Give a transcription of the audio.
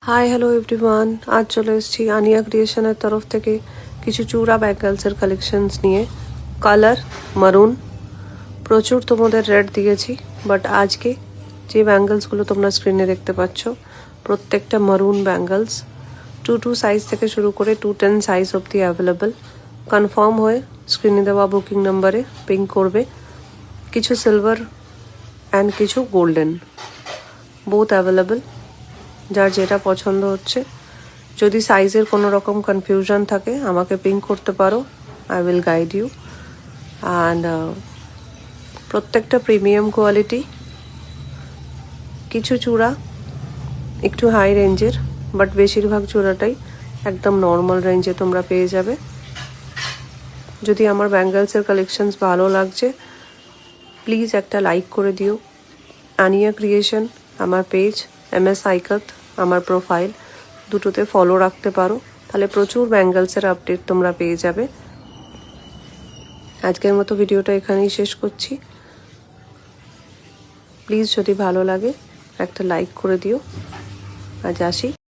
Hi hello everyone, আজ চলে এসেছি আনিয়া ক্রিয়েশনের তরফ থেকে কিছু চূড়া ব্যাঙ্গেলসের কালেকশনস নিয়ে। কালার মারুন, প্রচুর তোমাদের রেড দিয়েছি, বাট আজকে যে ব্যাঙ্গেলসগুলো তোমরা স্ক্রিনে দেখতে পাচ্ছ প্রত্যেকটা মারুন ব্যাঙ্গেলস 2 সাইজ থেকে শুরু করে 210 সাইজ অবধি অ্যাভেলেবল। কনফার্ম হয়ে স্ক্রিনে দেওয়া বুকিং নাম্বারে পিং করবে। কিছু সিলভার অ্যান্ড কিছু গোল্ডেন, বোথ অ্যাভেলেবল। যার যেটা পছন্দ হচ্ছে, যদি সাইজের কোনো রকম কনফিউশন থাকে আমাকে পিং করতে পারো, I will guide you. And প্রত্যেকটা প্রিমিয়াম কোয়ালিটি। কিছু চূড়া একটু হাই রেঞ্জের, বাট বেশিরভাগ চূড়াটাই একদম নর্মাল রেঞ্জে তোমরা পেয়ে যাবে। যদি আমার ব্যাঙ্গেলসের কালেকশনস ভালো লাগছে প্লিজ একটা লাইক করে দিও। আনিয়া ক্রিয়েশন আমার পেজ, MS আইকাত আমার প্রোফাইল, দুটোতে ফলো রাখতে পারো, তাহলে প্রচুর ব্যাঙ্গেলসের আপডেট তোমরা পেয়ে যাবে। আজকের মতো ভিডিওটা এখানেই শেষ করছি। প্লিজ যদি ভালো লাগে একটা লাইক করে দিও। আজ আসি।